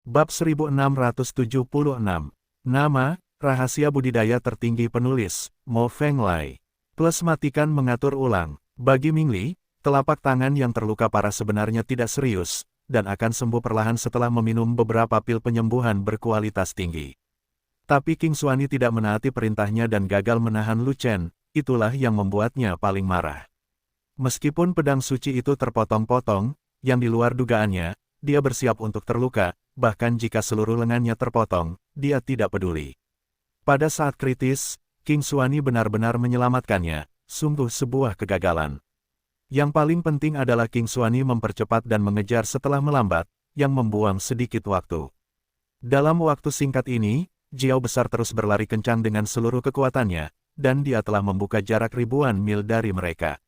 Bab 1676. Nama, rahasia budidaya tertinggi penulis, Mo Fenglai. Plus matikan mengatur ulang. Bagi Mingli, telapak tangan yang terluka parah sebenarnya tidak serius, dan akan sembuh perlahan setelah meminum beberapa pil penyembuhan berkualitas tinggi. Tapi King Xuani tidak menaati perintahnya dan gagal menahan Lu Chen, itulah yang membuatnya paling marah. Meskipun pedang suci itu terpotong-potong, yang di luar dugaannya, dia bersiap untuk terluka, bahkan jika seluruh lengannya terpotong, dia tidak peduli. Pada saat kritis, King Xuani benar-benar menyelamatkannya, sungguh sebuah kegagalan. Yang paling penting adalah King Xuani mempercepat dan mengejar setelah melambat, yang membuang sedikit waktu. Dalam waktu singkat ini, Jiao besar terus berlari kencang dengan seluruh kekuatannya, dan dia telah membuka jarak ribuan mil dari mereka.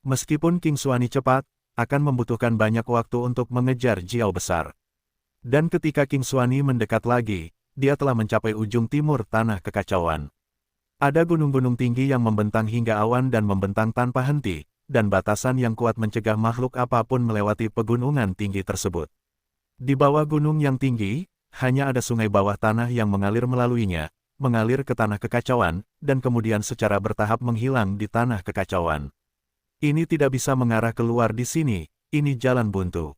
Meskipun King Xuani cepat, akan membutuhkan banyak waktu untuk mengejar Jiao besar. Dan ketika King Xuani mendekat lagi, dia telah mencapai ujung timur tanah kekacauan. Ada gunung-gunung tinggi yang membentang hingga awan dan membentang tanpa henti, dan batasan yang kuat mencegah makhluk apapun melewati pegunungan tinggi tersebut. Di bawah gunung yang tinggi, hanya ada sungai bawah tanah yang mengalir melaluinya, mengalir ke tanah kekacauan, dan kemudian secara bertahap menghilang di tanah kekacauan. Ini tidak bisa mengarah keluar di sini, ini jalan buntu.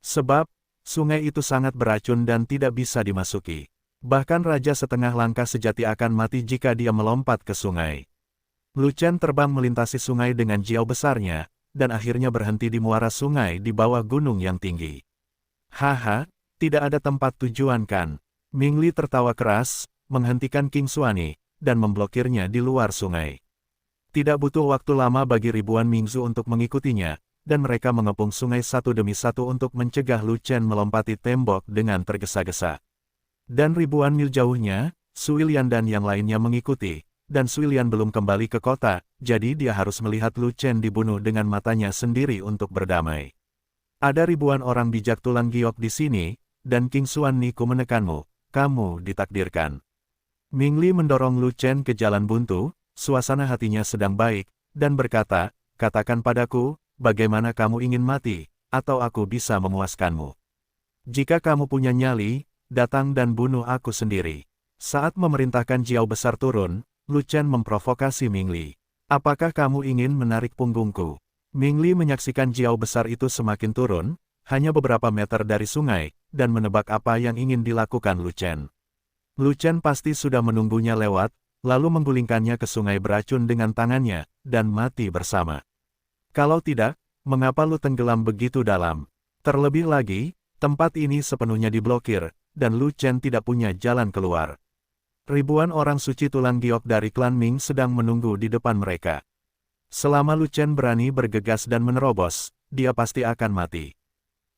Sebab, sungai itu sangat beracun dan tidak bisa dimasuki. Bahkan Raja Setengah Langkah sejati akan mati jika dia melompat ke sungai. Lu Chen terbang melintasi sungai dengan Jiao besarnya, dan akhirnya berhenti di muara sungai di bawah gunung yang tinggi. Haha, tidak ada tempat tujuan kan? Mingli tertawa keras, menghentikan King Xuani, dan memblokirnya di luar sungai. Tidak butuh waktu lama bagi ribuan Mingzu untuk mengikutinya, dan mereka mengepung sungai satu demi satu untuk mencegah Lu Chen melompati tembok dengan tergesa-gesa. Dan ribuan mil jauhnya, Su Ilian dan yang lainnya mengikuti, dan Su Ilian belum kembali ke kota, jadi dia harus melihat Lu Chen dibunuh dengan matanya sendiri untuk berdamai. Ada ribuan orang bijak tulang giok di sini, dan King Xuani ku menekanmu, kamu ditakdirkan. Mingli mendorong Lu Chen ke jalan buntu, suasana hatinya sedang baik, dan berkata, katakan padaku, bagaimana kamu ingin mati, atau aku bisa memuaskanmu. Jika kamu punya nyali, datang dan bunuh aku sendiri. Saat memerintahkan Jiao besar turun, Lu Chen memprovokasi Mingli. Apakah kamu ingin menarik punggungku? Mingli menyaksikan Jiao besar itu semakin turun, hanya beberapa meter dari sungai, dan menebak apa yang ingin dilakukan Lu Chen. Lu Chen pasti sudah menunggunya lewat, lalu menggulingkannya ke sungai beracun dengan tangannya, dan mati bersama. Kalau tidak, mengapa lu tenggelam begitu dalam? Terlebih lagi, tempat ini sepenuhnya diblokir, dan Lu Chen tidak punya jalan keluar. Ribuan orang suci tulang giok dari klan Ming sedang menunggu di depan mereka. Selama Lu Chen berani bergegas dan menerobos, dia pasti akan mati.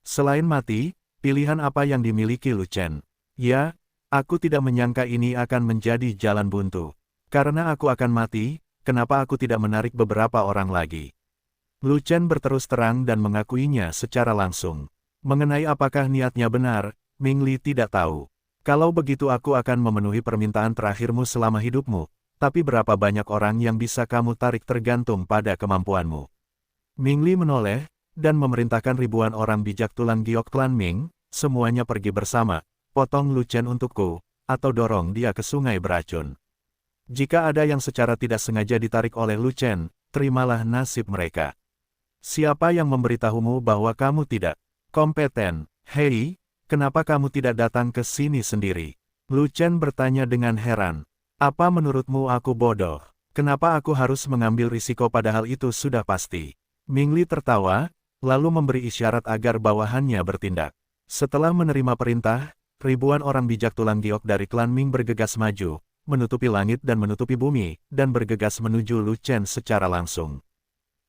Selain mati, pilihan apa yang dimiliki Lu Chen? Ya, aku tidak menyangka ini akan menjadi jalan buntu. Karena aku akan mati, kenapa aku tidak menarik beberapa orang lagi? Lu Chen berterus terang dan mengakuinya secara langsung. Mengenai apakah niatnya benar, Mingli tidak tahu. Kalau begitu aku akan memenuhi permintaan terakhirmu selama hidupmu, tapi berapa banyak orang yang bisa kamu tarik tergantung pada kemampuanmu. Mingli menoleh, dan memerintahkan ribuan orang bijak tulang giok klan Ming, semuanya pergi bersama, potong Lu Chen untukku, atau dorong dia ke sungai beracun. Jika ada yang secara tidak sengaja ditarik oleh Lu Chen, terimalah nasib mereka. Siapa yang memberitahumu bahwa kamu tidak kompeten? Hei, kenapa kamu tidak datang ke sini sendiri? Lu Chen bertanya dengan heran. Apa menurutmu aku bodoh? Kenapa aku harus mengambil risiko padahal itu sudah pasti? Mingli tertawa, lalu memberi isyarat agar bawahannya bertindak. Setelah menerima perintah, ribuan orang bijak tulang giok dari klan Ming bergegas maju, menutupi langit dan menutupi bumi, dan bergegas menuju Lu Chen secara langsung.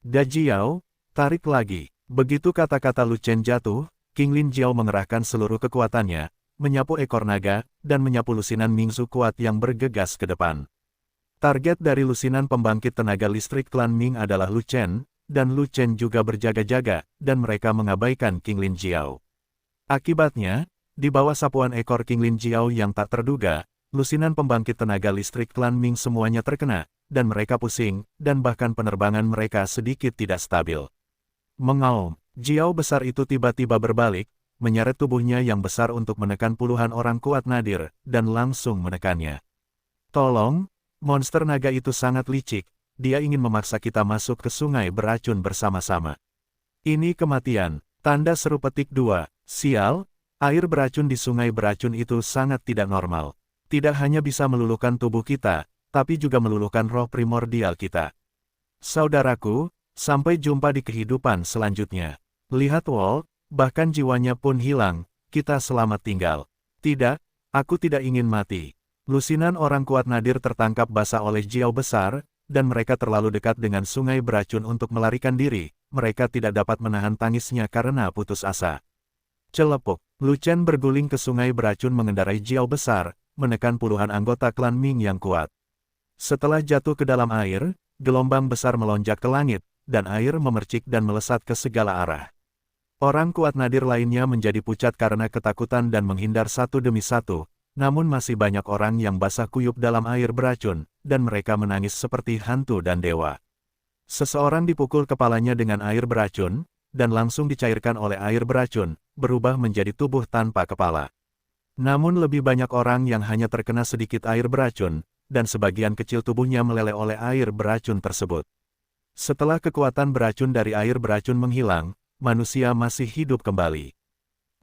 Da Jiao, tarik lagi. Begitu kata-kata Lu Chen jatuh, King Lin Jiao mengerahkan seluruh kekuatannya, menyapu ekor naga, dan menyapu lusinan Mingzu kuat yang bergegas ke depan. Target dari lusinan pembangkit tenaga listrik klan Ming adalah Lu Chen, dan Lu Chen juga berjaga-jaga, dan mereka mengabaikan King Lin Jiao. Akibatnya, di bawah sapuan ekor King Lin Jiao yang tak terduga, lusinan pembangkit tenaga listrik klan Ming semuanya terkena, dan mereka pusing, dan bahkan penerbangan mereka sedikit tidak stabil. Mengaum, Jiao besar itu tiba-tiba berbalik, menyeret tubuhnya yang besar untuk menekan puluhan orang kuat nadir, dan langsung menekannya. Tolong, monster naga itu sangat licik, dia ingin memaksa kita masuk ke sungai beracun bersama-sama. Ini kematian, tanda seru petik 2, sial, air beracun di sungai beracun itu sangat tidak normal. Tidak hanya bisa meluluhkan tubuh kita, tapi juga meluluhkan roh primordial kita. Saudaraku, sampai jumpa di kehidupan selanjutnya. Lihat Walt, bahkan jiwanya pun hilang, kita selamat tinggal. Tidak, aku tidak ingin mati. Lusinan orang kuat nadir tertangkap basah oleh Jiao besar, dan mereka terlalu dekat dengan sungai beracun untuk melarikan diri, mereka tidak dapat menahan tangisnya karena putus asa. Celepuk, Lu Chen berguling ke sungai beracun mengendarai Jiao besar, menekan puluhan anggota klan Ming yang kuat. Setelah jatuh ke dalam air, gelombang besar melonjak ke langit, dan air memercik dan melesat ke segala arah. Orang kuat nadir lainnya menjadi pucat karena ketakutan dan menghindar satu demi satu, namun masih banyak orang yang basah kuyup dalam air beracun, dan mereka menangis seperti hantu dan dewa. Seseorang dipukul kepalanya dengan air beracun, dan langsung dicairkan oleh air beracun, berubah menjadi tubuh tanpa kepala. Namun lebih banyak orang yang hanya terkena sedikit air beracun, dan sebagian kecil tubuhnya meleleh oleh air beracun tersebut. Setelah kekuatan beracun dari air beracun menghilang, manusia masih hidup kembali.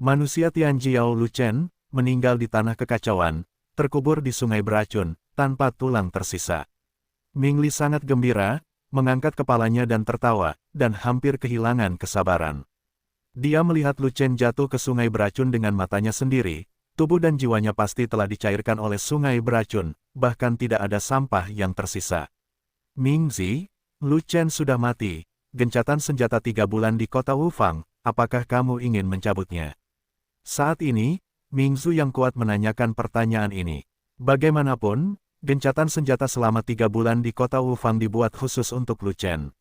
Manusia Tianjiao Lu Chen meninggal di tanah kekacauan, terkubur di sungai beracun, tanpa tulang tersisa. Ming Li sangat gembira, mengangkat kepalanya dan tertawa, dan hampir kehilangan kesabaran. Dia melihat Lu Chen jatuh ke sungai beracun dengan matanya sendiri, tubuh dan jiwanya pasti telah dicairkan oleh sungai beracun, bahkan tidak ada sampah yang tersisa. Ming Zi, Lu Chen sudah mati, gencatan senjata 3 bulan di kota Wufang, apakah kamu ingin mencabutnya? Saat ini, Ming Zhu yang kuat menanyakan pertanyaan ini. Bagaimanapun, gencatan senjata selama 3 bulan di kota Wufang dibuat khusus untuk Lu Chen.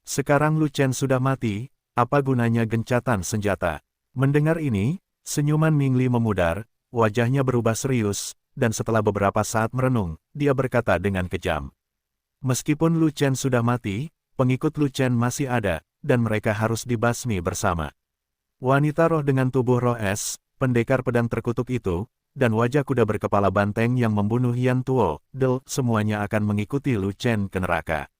Sekarang Lu Chen sudah mati, apa gunanya gencatan senjata? Mendengar ini, senyuman Ming Li memudar, wajahnya berubah serius, dan setelah beberapa saat merenung, dia berkata dengan kejam. Meskipun Lu Chen sudah mati, pengikut Lu Chen masih ada, dan mereka harus dibasmi bersama. Wanita roh dengan tubuh roh es, pendekar pedang terkutuk itu, dan wajah kuda berkepala banteng yang membunuh Yan Tuo, semuanya akan mengikuti Lu Chen ke neraka.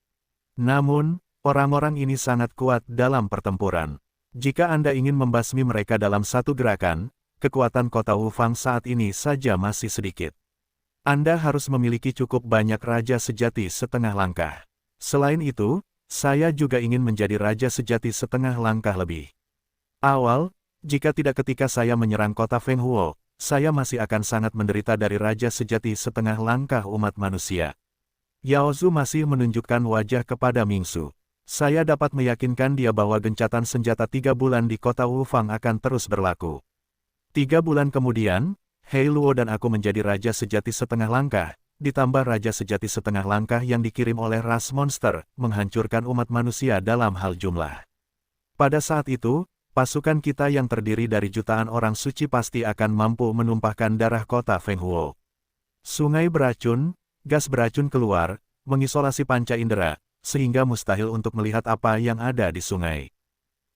Namun, orang-orang ini sangat kuat dalam pertempuran. Jika Anda ingin membasmi mereka dalam satu gerakan, kekuatan kota Wufang saat ini saja masih sedikit. Anda harus memiliki cukup banyak raja sejati setengah langkah. Selain itu, saya juga ingin menjadi raja sejati setengah langkah lebih. Awal, jika tidak ketika saya menyerang kota Feng Huo, saya masih akan sangat menderita dari raja sejati setengah langkah umat manusia. Yao Zhu masih menunjukkan wajah kepada Ming Su. Saya dapat meyakinkan dia bahwa gencatan senjata 3 bulan di kota Wufang akan terus berlaku. 3 bulan kemudian, Hei Luo dan aku menjadi raja sejati setengah langkah, ditambah raja sejati setengah langkah yang dikirim oleh ras monster, menghancurkan umat manusia dalam hal jumlah. Pada saat itu, pasukan kita yang terdiri dari jutaan orang suci pasti akan mampu menumpahkan darah kota Feng Huo. Sungai beracun, gas beracun keluar, mengisolasi panca indera, sehingga mustahil untuk melihat apa yang ada di sungai.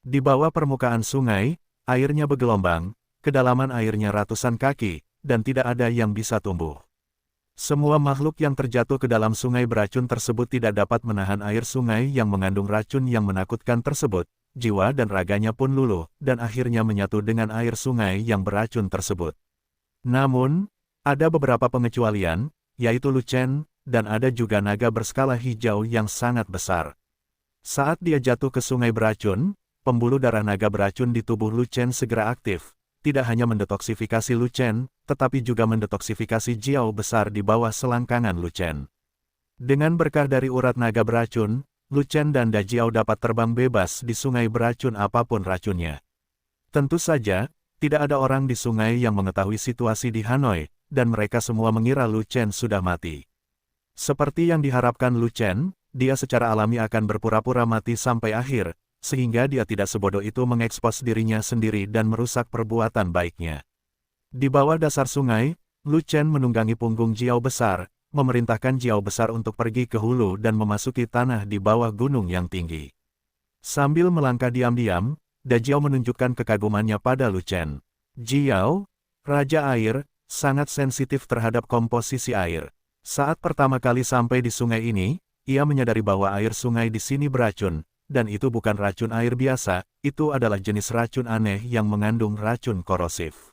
Di bawah permukaan sungai, airnya bergelombang, kedalaman airnya ratusan kaki, dan tidak ada yang bisa tumbuh. Semua makhluk yang terjatuh ke dalam sungai beracun tersebut tidak dapat menahan air sungai yang mengandung racun yang menakutkan tersebut. Jiwa dan raganya pun luluh, dan akhirnya menyatu dengan air sungai yang beracun tersebut. Namun, ada beberapa pengecualian, yaitu Lu Chen, dan ada juga naga berskala hijau yang sangat besar. Saat dia jatuh ke sungai beracun, pembuluh darah naga beracun di tubuh Lu Chen segera aktif, tidak hanya mendetoksifikasi Lu Chen, tetapi juga mendetoksifikasi Jiao besar di bawah selangkangan Lu Chen. Dengan berkah dari urat naga beracun, Lu Chen dan Da Jiao dapat terbang bebas di sungai beracun apapun racunnya. Tentu saja, tidak ada orang di sungai yang mengetahui situasi di Hanoi, dan mereka semua mengira Lu Chen sudah mati. Seperti yang diharapkan Lu Chen, dia secara alami akan berpura-pura mati sampai akhir, sehingga dia tidak sebodoh itu mengekspos dirinya sendiri dan merusak perbuatan baiknya. Di bawah dasar sungai, Lu Chen menunggangi punggung Jiao besar, memerintahkan Jiao besar untuk pergi ke hulu dan memasuki tanah di bawah gunung yang tinggi. Sambil melangkah diam-diam, Dajiao menunjukkan kekagumannya pada Lu Chen. Jiao, Raja Air, sangat sensitif terhadap komposisi air. Saat pertama kali sampai di sungai ini, ia menyadari bahwa air sungai di sini beracun, dan itu bukan racun air biasa, itu adalah jenis racun aneh yang mengandung racun korosif.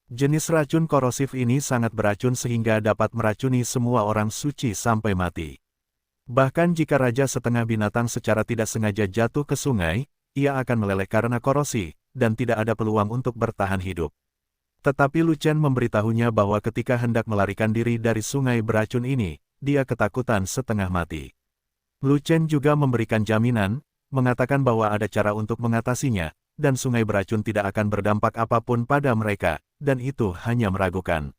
Jenis racun korosif ini sangat beracun sehingga dapat meracuni semua orang suci sampai mati. Bahkan jika raja setengah binatang secara tidak sengaja jatuh ke sungai, ia akan meleleh karena korosi, dan tidak ada peluang untuk bertahan hidup. Tetapi Lu Chen memberitahunya bahwa ketika hendak melarikan diri dari sungai beracun ini, dia ketakutan setengah mati. Lu Chen juga memberikan jaminan, mengatakan bahwa ada cara untuk mengatasinya, dan sungai beracun tidak akan berdampak apapun pada mereka, dan itu hanya meragukan.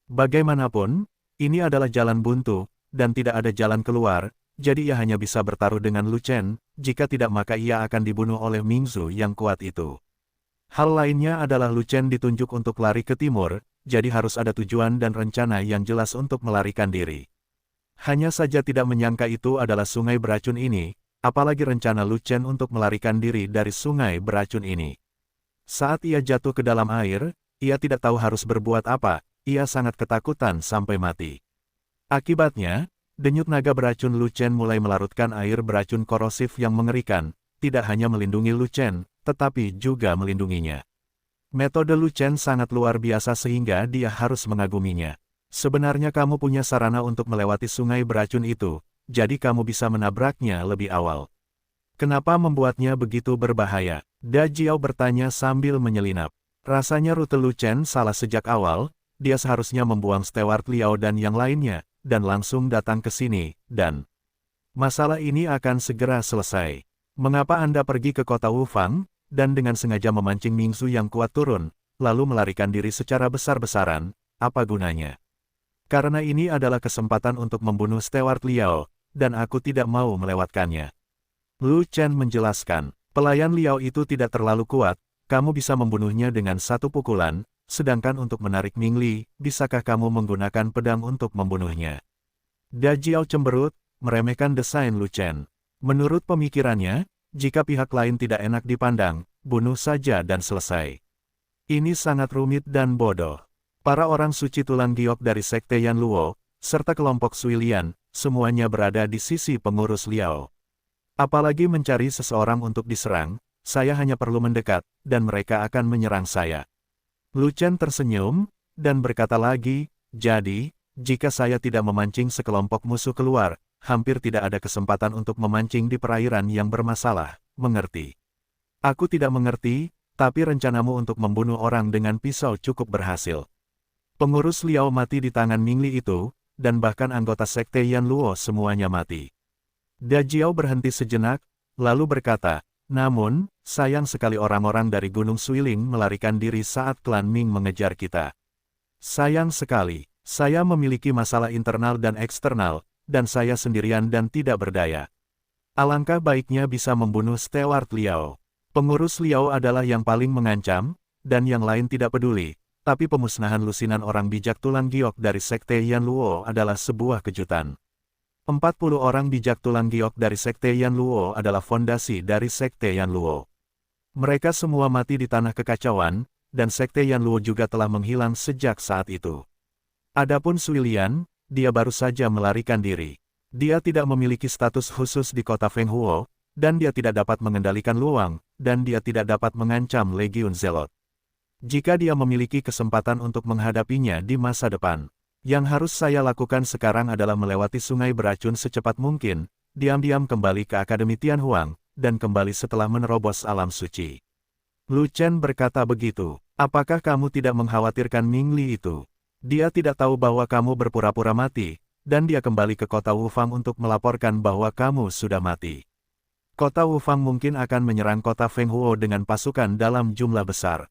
Bagaimanapun, ini adalah jalan buntu, dan tidak ada jalan keluar, jadi ia hanya bisa bertaruh dengan Lu Chen, jika tidak maka ia akan dibunuh oleh Mingzu yang kuat itu. Hal lainnya adalah Lu Chen ditunjuk untuk lari ke timur, jadi harus ada tujuan dan rencana yang jelas untuk melarikan diri. Hanya saja tidak menyangka itu adalah sungai beracun ini, apalagi rencana Lu Chen untuk melarikan diri dari sungai beracun ini. Saat ia jatuh ke dalam air, ia tidak tahu harus berbuat apa, ia sangat ketakutan sampai mati. Akibatnya, denyut naga beracun Lu Chen mulai melarutkan air beracun korosif yang mengerikan, tidak hanya melindungi Lu Chen, tetapi juga melindunginya. Metode Lu Chen sangat luar biasa sehingga dia harus mengaguminya. Sebenarnya kamu punya sarana untuk melewati sungai beracun itu, jadi kamu bisa menabraknya lebih awal. Kenapa membuatnya begitu berbahaya? Dajiao bertanya sambil menyelinap. Rasanya rute Lu Chen salah sejak awal, dia seharusnya membuang Steward Liao dan yang lainnya, dan langsung datang ke sini, dan masalah ini akan segera selesai. Mengapa Anda pergi ke kota Wufang, dan dengan sengaja memancing Mingzu yang kuat turun, lalu melarikan diri secara besar-besaran, apa gunanya? Karena ini adalah kesempatan untuk membunuh Steward Liao, dan aku tidak mau melewatkannya. Lu Chen menjelaskan, pelayan Liao itu tidak terlalu kuat, kamu bisa membunuhnya dengan satu pukulan, sedangkan untuk menarik Ming Li, bisakah kamu menggunakan pedang untuk membunuhnya? Dajiao cemberut, meremehkan desain Lu Chen. Menurut pemikirannya, jika pihak lain tidak enak dipandang, bunuh saja dan selesai. Ini sangat rumit dan bodoh. Para orang suci tulang giok dari Sekte Yan Luo, serta kelompok Sui Lian, semuanya berada di sisi pengurus Liao. Apalagi mencari seseorang untuk diserang, saya hanya perlu mendekat, dan mereka akan menyerang saya. Lu Chen tersenyum, dan berkata lagi, jadi, jika saya tidak memancing sekelompok musuh keluar, hampir tidak ada kesempatan untuk memancing di perairan yang bermasalah, mengerti? Aku tidak mengerti, tapi rencanamu untuk membunuh orang dengan pisau cukup berhasil. Pengurus Liao mati di tangan Ming Li itu, dan bahkan anggota Sekte Yan Luo semuanya mati. Dajiao berhenti sejenak, lalu berkata, namun, sayang sekali orang-orang dari Gunung Suiling melarikan diri saat klan Ming mengejar kita. Sayang sekali, saya memiliki masalah internal dan eksternal, dan saya sendirian dan tidak berdaya. Alangkah baiknya bisa membunuh Steward Liao. Pengurus Liao adalah yang paling mengancam, dan yang lain tidak peduli, tapi pemusnahan lusinan orang bijak tulang giok dari Sekte Yan Luo adalah sebuah kejutan. 40 orang bijak tulang giok dari Sekte Yan Luo adalah fondasi dari Sekte Yan Luo. Mereka semua mati di tanah kekacauan, dan Sekte Yan Luo juga telah menghilang sejak saat itu. Adapun Sui Lian, dia baru saja melarikan diri. Dia tidak memiliki status khusus di kota Fenghuo, dan dia tidak dapat mengendalikan Luang, dan dia tidak dapat mengancam Legiun Zelot. Jika dia memiliki kesempatan untuk menghadapinya di masa depan, yang harus saya lakukan sekarang adalah melewati sungai beracun secepat mungkin, diam-diam kembali ke Akademi Tianhuang, dan kembali setelah menerobos alam suci. Lu Chen berkata begitu, apakah kamu tidak mengkhawatirkan Ming Li itu? Dia tidak tahu bahwa kamu berpura-pura mati, dan dia kembali ke kota Wufang untuk melaporkan bahwa kamu sudah mati. Kota Wufang mungkin akan menyerang kota Fenghuo dengan pasukan dalam jumlah besar.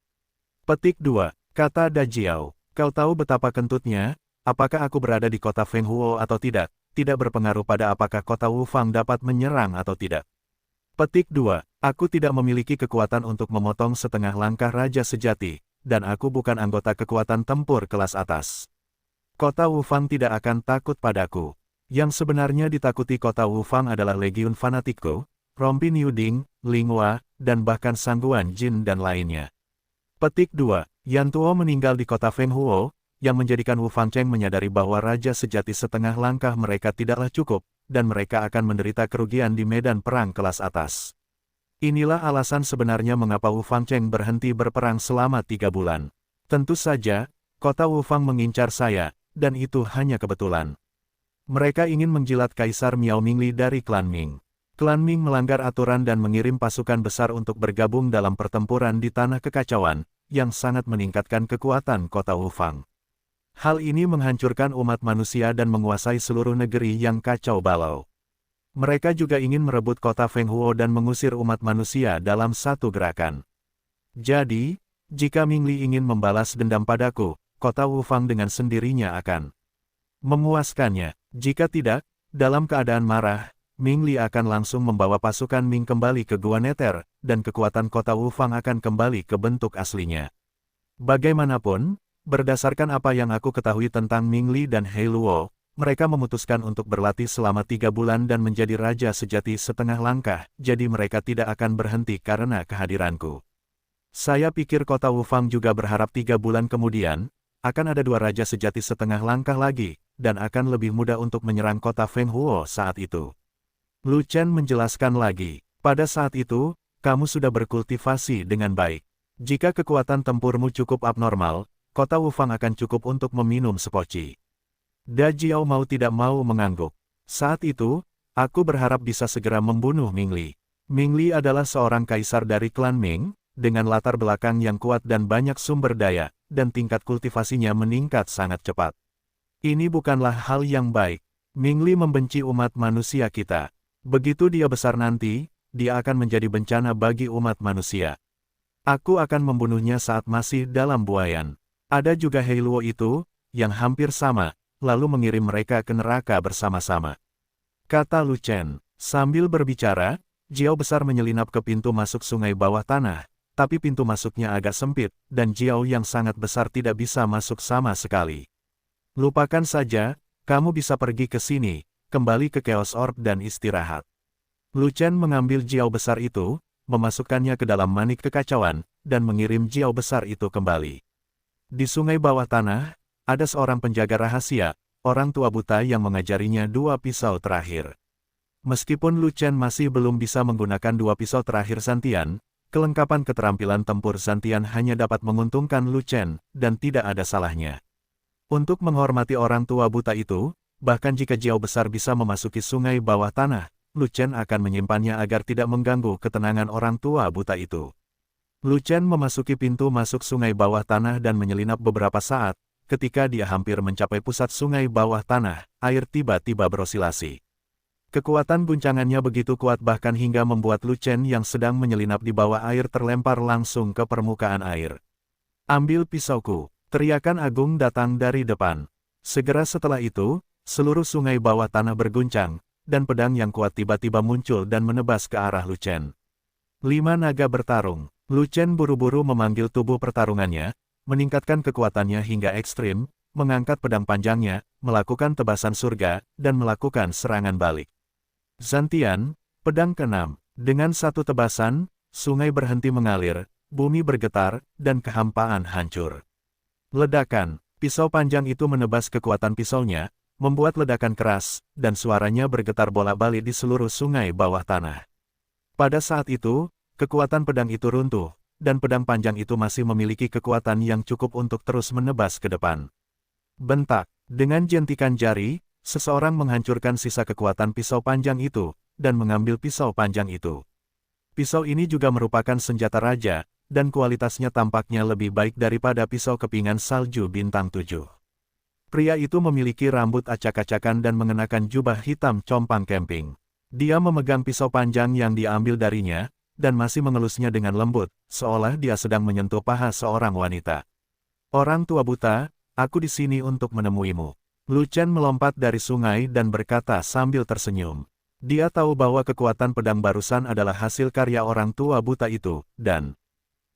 Petik 2, kata Dajiao, kau tahu betapa kentutnya, apakah aku berada di kota Fenghuo atau tidak berpengaruh pada apakah kota Wufang dapat menyerang atau tidak. Petik 2, aku tidak memiliki kekuatan untuk memotong setengah langkah raja sejati, dan aku bukan anggota kekuatan tempur kelas atas. Kota Wufang tidak akan takut padaku. Yang sebenarnya ditakuti kota Wufang adalah Legiun Fanatiko, rompi Niuding, Linghua, dan bahkan sangguan Jin dan lainnya. Petik 2. Yan Tuo meninggal di kota Fenghuo, yang menjadikan Wu Fangcheng menyadari bahwa raja sejati setengah langkah mereka tidaklah cukup, dan mereka akan menderita kerugian di medan perang kelas atas. Inilah alasan sebenarnya mengapa Wu Fangcheng berhenti berperang selama 3 bulan. Tentu saja, kota Wufang mengincar saya, dan itu hanya kebetulan. Mereka ingin menjilat Kaisar Miao Mingli dari klan Ming. Klan Ming melanggar aturan dan mengirim pasukan besar untuk bergabung dalam pertempuran di Tanah Kekacauan, yang sangat meningkatkan kekuatan kota Wufang. Hal ini menghancurkan umat manusia dan menguasai seluruh negeri yang kacau balau. Mereka juga ingin merebut kota Fenghuo dan mengusir umat manusia dalam satu gerakan. Jadi, jika Mingli ingin membalas dendam padaku, kota Wufang dengan sendirinya akan memuaskannya. Jika tidak, dalam keadaan marah, Mingli akan langsung membawa pasukan Ming kembali ke Gua Neter, dan kekuatan kota Wufang akan kembali ke bentuk aslinya. Bagaimanapun, berdasarkan apa yang aku ketahui tentang Mingli dan He Luo, mereka memutuskan untuk berlatih selama 3 bulan dan menjadi raja sejati setengah langkah, jadi mereka tidak akan berhenti karena kehadiranku. Saya pikir kota Wufang juga berharap 3 bulan kemudian, akan ada 2 raja sejati setengah langkah lagi, dan akan lebih mudah untuk menyerang kota Fenghuo saat itu. Lu Chen menjelaskan lagi, pada saat itu, kamu sudah berkultivasi dengan baik. Jika kekuatan tempurmu cukup abnormal, kota Wufang akan cukup untuk meminum sepoci. Da Jiao mau tidak mau mengangguk. Saat itu, aku berharap bisa segera membunuh Mingli. Mingli adalah seorang kaisar dari klan Ming, dengan latar belakang yang kuat dan banyak sumber daya, dan tingkat kultivasinya meningkat sangat cepat. Ini bukanlah hal yang baik. Mingli membenci umat manusia kita. Begitu dia besar nanti, dia akan menjadi bencana bagi umat manusia. Aku akan membunuhnya saat masih dalam buayan. Ada juga He Luo itu, yang hampir sama, lalu mengirim mereka ke neraka bersama-sama. Kata Lu Chen. Sambil berbicara, Jiao besar menyelinap ke pintu masuk sungai bawah tanah, tapi pintu masuknya agak sempit, dan Jiao yang sangat besar tidak bisa masuk sama sekali. Lupakan saja, kamu bisa pergi ke sini, kembali ke Chaos Orb dan istirahat. Lu Chen mengambil Jiao besar itu, memasukkannya ke dalam manik kekacauan, dan mengirim Jiao besar itu kembali. Di sungai bawah tanah, ada seorang penjaga rahasia, orang tua buta yang mengajarinya 2 pisau terakhir. Meskipun Lu Chen masih belum bisa menggunakan 2 pisau terakhir Santian, kelengkapan keterampilan tempur Santian hanya dapat menguntungkan Lu Chen, dan tidak ada salahnya. Untuk menghormati orang tua buta itu, bahkan jika Jiao besar bisa memasuki sungai bawah tanah, Lu Chen akan menyimpannya agar tidak mengganggu ketenangan orang tua buta itu. Lu Chen memasuki pintu masuk sungai bawah tanah dan menyelinap beberapa saat. Ketika dia hampir mencapai pusat sungai bawah tanah, air tiba-tiba berosilasi. Kekuatan guncangannya begitu kuat bahkan hingga membuat Lu Chen yang sedang menyelinap di bawah air terlempar langsung ke permukaan air. Ambil pisauku, teriakan agung datang dari depan. Segera setelah itu, seluruh sungai bawah tanah berguncang, dan pedang yang kuat tiba-tiba muncul dan menebas ke arah Lu Chen. 5 naga bertarung. Lu Chen buru-buru memanggil tubuh pertarungannya, meningkatkan kekuatannya hingga ekstrim, mengangkat pedang panjangnya, melakukan tebasan surga, dan melakukan serangan balik. Zantian, pedang ke-6. Dengan satu tebasan, sungai berhenti mengalir, bumi bergetar, dan kehampaan hancur. Ledakan, pisau panjang itu menebas kekuatan pisaunya, membuat ledakan keras, dan suaranya bergetar bolak-balik di seluruh sungai bawah tanah. Pada saat itu, kekuatan pedang itu runtuh, dan pedang panjang itu masih memiliki kekuatan yang cukup untuk terus menebas ke depan. Bentak, dengan jentikan jari, seseorang menghancurkan sisa kekuatan pisau panjang itu, dan mengambil pisau panjang itu. Pisau ini juga merupakan senjata raja, dan kualitasnya tampaknya lebih baik daripada pisau kepingan salju bintang 7. Pria itu memiliki rambut acak-acakan dan mengenakan jubah hitam compang camping. Dia memegang pisau panjang yang diambil darinya, dan masih mengelusnya dengan lembut, seolah dia sedang menyentuh paha seorang wanita. Orang tua buta, aku di sini untuk menemuimu. Lu Chen melompat dari sungai dan berkata sambil tersenyum. Dia tahu bahwa kekuatan pedang barusan adalah hasil karya orang tua buta itu, dan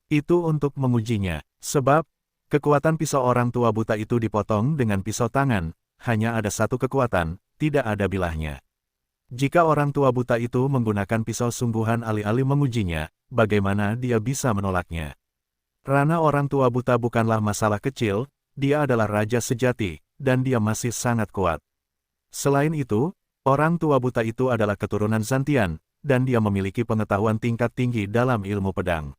itu untuk mengujinya, sebab kekuatan pisau orang tua buta itu dipotong dengan pisau tangan, hanya ada satu kekuatan, tidak ada bilahnya. Jika orang tua buta itu menggunakan pisau sungguhan alih-alih mengujinya, bagaimana dia bisa menolaknya? Karena orang tua buta bukanlah masalah kecil, dia adalah raja sejati, dan dia masih sangat kuat. Selain itu, orang tua buta itu adalah keturunan Zantian, dan dia memiliki pengetahuan tingkat tinggi dalam ilmu pedang.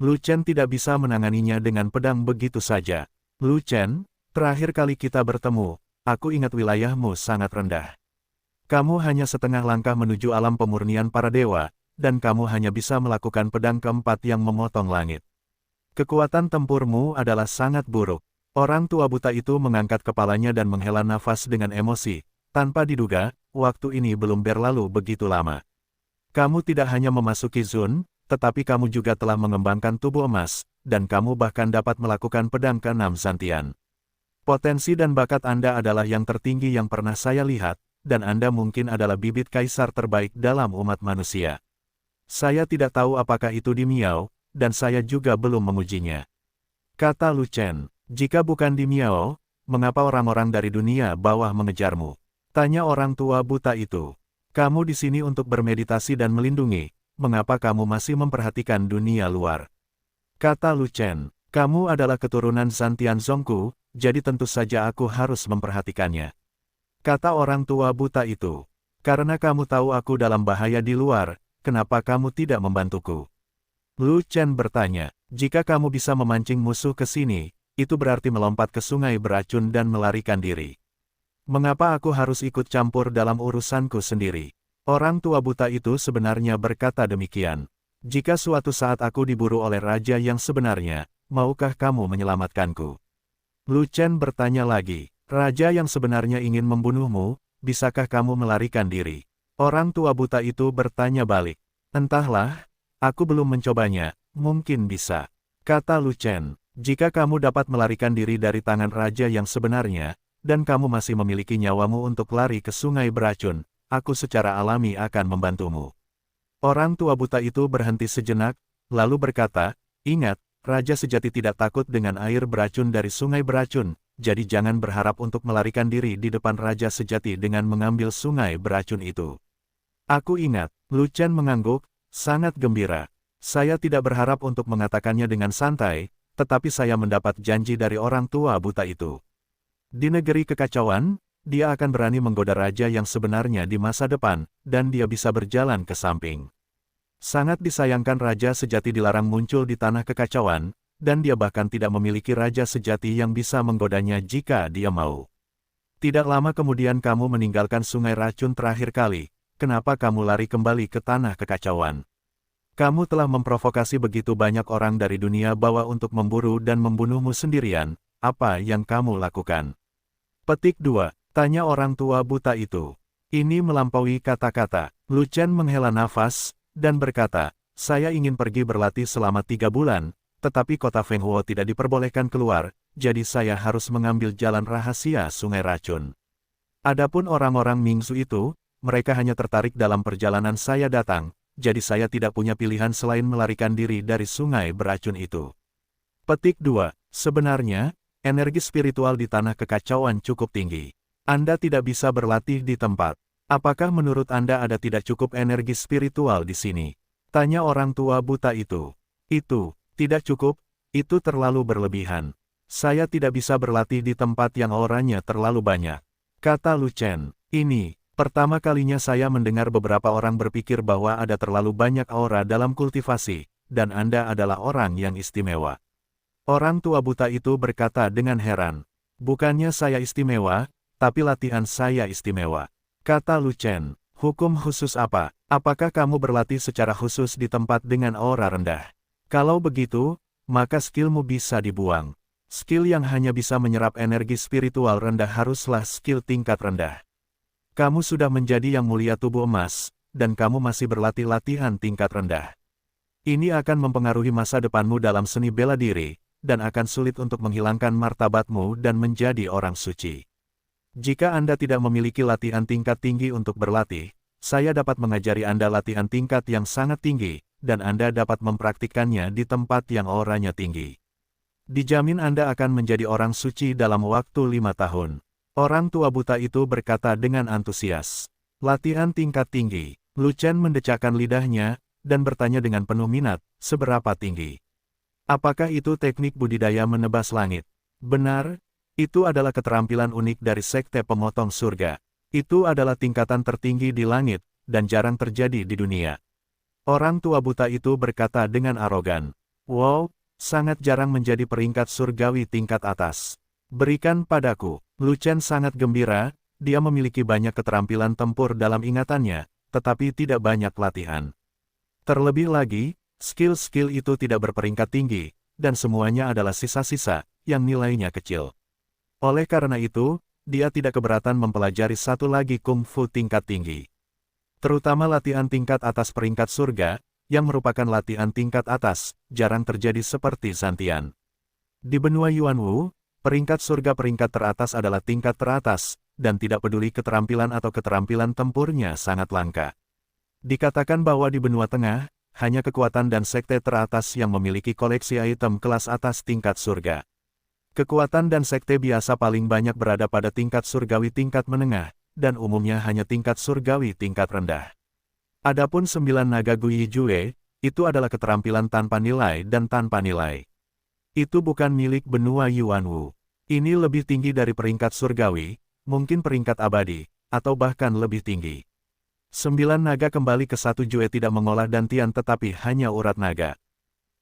Lu Chen tidak bisa menanganinya dengan pedang begitu saja. Lu Chen, terakhir kali kita bertemu, aku ingat wilayahmu sangat rendah. Kamu hanya setengah langkah menuju alam pemurnian para dewa, dan kamu hanya bisa melakukan pedang keempat yang memotong langit. Kekuatan tempurmu adalah sangat buruk. Orang tua buta itu mengangkat kepalanya dan menghela nafas dengan emosi. Tanpa diduga, waktu ini belum berlalu begitu lama. Kamu tidak hanya memasuki Zun, tetapi kamu juga telah mengembangkan tubuh emas, dan kamu bahkan dapat melakukan pedang ke-6 Zantian. Potensi dan bakat Anda adalah yang tertinggi yang pernah saya lihat, dan Anda mungkin adalah bibit kaisar terbaik dalam umat manusia. Saya tidak tahu apakah itu di Miao, dan saya juga belum mengujinya. Kata Lu Chen, jika bukan di Miao, mengapa orang-orang dari dunia bawah mengejarmu? Tanya orang tua buta itu. Kamu di sini untuk bermeditasi dan melindungi, mengapa kamu masih memperhatikan dunia luar? Kata Lu Chen, kamu adalah keturunan Zantian Zongku, jadi tentu saja aku harus memperhatikannya. Kata orang tua buta itu, karena kamu tahu aku dalam bahaya di luar, kenapa kamu tidak membantuku? Lu Chen bertanya, jika kamu bisa memancing musuh ke sini, itu berarti melompat ke sungai beracun dan melarikan diri. Mengapa aku harus ikut campur dalam urusanku sendiri? Orang tua buta itu sebenarnya berkata demikian. Jika suatu saat aku diburu oleh raja yang sebenarnya, maukah kamu menyelamatkanku? Lu Chen bertanya lagi. Raja yang sebenarnya ingin membunuhmu, bisakah kamu melarikan diri? Orang tua buta itu bertanya balik. Entahlah, aku belum mencobanya, mungkin bisa. Kata Lu Chen, jika kamu dapat melarikan diri dari tangan raja yang sebenarnya, dan kamu masih memiliki nyawamu untuk lari ke sungai beracun, aku secara alami akan membantumu. Orang tua buta itu berhenti sejenak, lalu berkata, ingat, raja sejati tidak takut dengan air beracun dari sungai beracun. Jadi jangan berharap untuk melarikan diri di depan raja sejati dengan mengambil sungai beracun itu. Aku ingat, Lu Chen mengangguk, sangat gembira. Saya tidak berharap untuk mengatakannya dengan santai, tetapi saya mendapat janji dari orang tua buta itu. Di negeri kekacauan, dia akan berani menggoda raja yang sebenarnya di masa depan, dan dia bisa berjalan ke samping. Sangat disayangkan raja sejati dilarang muncul di tanah kekacauan, dan dia bahkan tidak memiliki raja sejati yang bisa menggodanya jika dia mau. Tidak lama kemudian kamu meninggalkan sungai racun terakhir kali, kenapa kamu lari kembali ke tanah kekacauan? Kamu telah memprovokasi begitu banyak orang dari dunia bawah untuk memburu dan membunuhmu sendirian, apa yang kamu lakukan? Petik 2. Tanya orang tua buta itu. Ini melampaui kata-kata. Lu Chen menghela nafas, dan berkata, saya ingin pergi berlatih selama 3 bulan, tetapi kota Fenghuo tidak diperbolehkan keluar, jadi saya harus mengambil jalan rahasia sungai racun. Adapun orang-orang Mingzu itu, mereka hanya tertarik dalam perjalanan saya datang, jadi saya tidak punya pilihan selain melarikan diri dari sungai beracun itu. Petik 2. Sebenarnya, energi spiritual di tanah kekacauan cukup tinggi. Anda tidak bisa berlatih di tempat. Apakah menurut Anda ada tidak cukup energi spiritual di sini? Tanya orang tua buta itu. Itu. Tidak cukup, itu terlalu berlebihan. Saya tidak bisa berlatih di tempat yang auranya terlalu banyak. Kata Lu Chen, ini, pertama kalinya saya mendengar beberapa orang berpikir bahwa ada terlalu banyak aura dalam kultivasi, dan Anda adalah orang yang istimewa. Orang tua buta itu berkata dengan heran, bukannya saya istimewa, tapi latihan saya istimewa. Kata Lu Chen, hukum khusus apa? Apakah kamu berlatih secara khusus di tempat dengan aura rendah? Kalau begitu, maka skillmu bisa dibuang. Skill yang hanya bisa menyerap energi spiritual rendah haruslah skill tingkat rendah. Kamu sudah menjadi yang mulia tubuh emas, dan kamu masih berlatih latihan tingkat rendah. Ini akan mempengaruhi masa depanmu dalam seni bela diri, dan akan sulit untuk menghilangkan martabatmu dan menjadi orang suci. Jika Anda tidak memiliki latihan tingkat tinggi untuk berlatih, saya dapat mengajari Anda latihan tingkat yang sangat tinggi, dan Anda dapat mempraktikkannya di tempat yang auranya tinggi. Dijamin Anda akan menjadi orang suci dalam waktu 5 tahun. Orang tua buta itu berkata dengan antusias. Latihan tingkat tinggi. Lu Chen mendecakkan lidahnya, dan bertanya dengan penuh minat, seberapa tinggi? Apakah itu teknik budidaya menebas langit? Benar, itu adalah keterampilan unik dari Sekte Pemotong Surga. Itu adalah tingkatan tertinggi di langit, dan jarang terjadi di dunia. Orang tua buta itu berkata dengan arogan. Wow, sangat jarang menjadi peringkat surgawi tingkat atas. Berikan padaku. Lu Chen sangat gembira, dia memiliki banyak keterampilan tempur dalam ingatannya, tetapi tidak banyak latihan. Terlebih lagi, skill-skill itu tidak berperingkat tinggi, dan semuanya adalah sisa-sisa, yang nilainya kecil. Oleh karena itu, dia tidak keberatan mempelajari satu lagi kungfu tingkat tinggi. Terutama latihan tingkat atas peringkat surga, yang merupakan latihan tingkat atas, jarang terjadi seperti Zantian. Di benua Yuanwu, peringkat surga peringkat teratas adalah tingkat teratas, dan tidak peduli keterampilan atau keterampilan tempurnya sangat langka. Dikatakan bahwa di benua tengah, hanya kekuatan dan sekte teratas yang memiliki koleksi item kelas atas tingkat surga. Kekuatan dan sekte biasa paling banyak berada pada tingkat surgawi tingkat menengah, dan umumnya hanya tingkat surgawi tingkat rendah. Adapun 9 naga Guyi Jue, itu adalah keterampilan tanpa nilai dan tanpa nilai. Itu bukan milik benua Yuanwu. Ini lebih tinggi dari peringkat surgawi, mungkin peringkat abadi, atau bahkan lebih tinggi. 9 naga kembali ke 1 Jue tidak mengolah dantian tetapi hanya urat naga.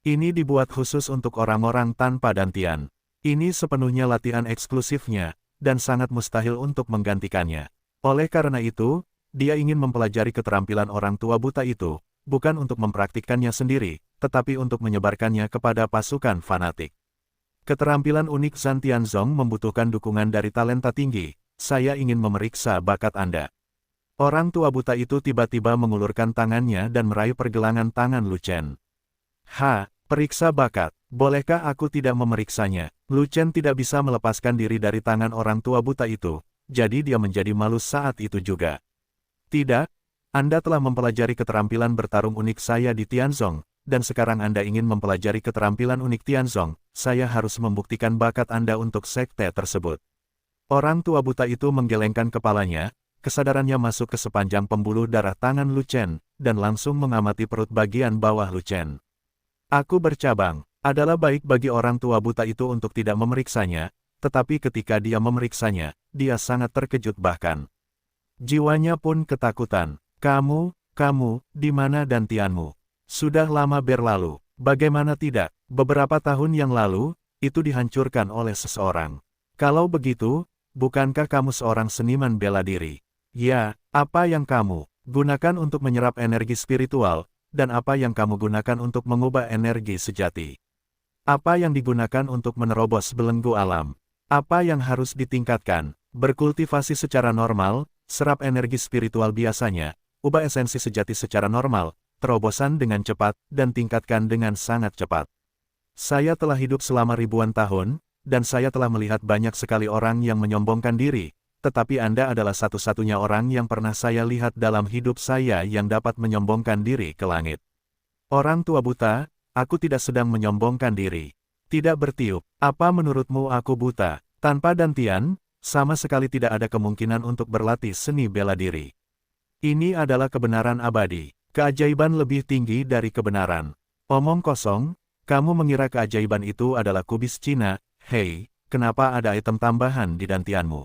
Ini dibuat khusus untuk orang-orang tanpa dantian. Ini sepenuhnya latihan eksklusifnya, dan sangat mustahil untuk menggantikannya. Oleh karena itu, dia ingin mempelajari keterampilan orang tua buta itu, bukan untuk mempraktikkannya sendiri, tetapi untuk menyebarkannya kepada pasukan fanatik. Keterampilan unik Zantian Zong membutuhkan dukungan dari talenta tinggi. Saya ingin memeriksa bakat Anda. Orang tua buta itu tiba-tiba mengulurkan tangannya dan meraih pergelangan tangan Lu Chen. Periksa bakat. Bolehkah aku tidak memeriksanya? Lu Chen tidak bisa melepaskan diri dari tangan orang tua buta itu, jadi dia menjadi malu saat itu juga. Tidak, Anda telah mempelajari keterampilan bertarung unik saya di Tianzong, dan sekarang Anda ingin mempelajari keterampilan unik Tianzong, saya harus membuktikan bakat Anda untuk sekte tersebut. Orang tua buta itu menggelengkan kepalanya, kesadarannya masuk ke sepanjang pembuluh darah tangan Lu Chen, dan langsung mengamati perut bagian bawah Lu Chen. Aku bercabang, adalah baik bagi orang tua buta itu untuk tidak memeriksanya, tetapi ketika dia memeriksanya, dia sangat terkejut bahkan. Jiwanya pun ketakutan. Kamu, di mana dantianmu? Sudah lama berlalu, bagaimana tidak, beberapa tahun yang lalu, itu dihancurkan oleh seseorang. Kalau begitu, bukankah kamu seorang seniman bela diri? Ya, apa yang kamu gunakan untuk menyerap energi spiritual, dan apa yang kamu gunakan untuk mengubah energi sejati? Apa yang digunakan untuk menerobos belenggu alam? Apa yang harus ditingkatkan? Berkultivasi secara normal, serap energi spiritual biasanya, ubah esensi sejati secara normal, terobosan dengan cepat, dan tingkatkan dengan sangat cepat. Saya telah hidup selama ribuan tahun, dan saya telah melihat banyak sekali orang yang menyombongkan diri, tetapi Anda adalah satu-satunya orang yang pernah saya lihat dalam hidup saya yang dapat menyombongkan diri ke langit. Orang tua buta, aku tidak sedang menyombongkan diri. Tidak bertiup, apa menurutmu aku buta? Tanpa dantian, sama sekali tidak ada kemungkinan untuk berlatih seni bela diri. Ini adalah kebenaran abadi. Keajaiban lebih tinggi dari kebenaran. Omong kosong, kamu mengira keajaiban itu adalah kubis Cina. Hei, kenapa ada item tambahan di dantianmu?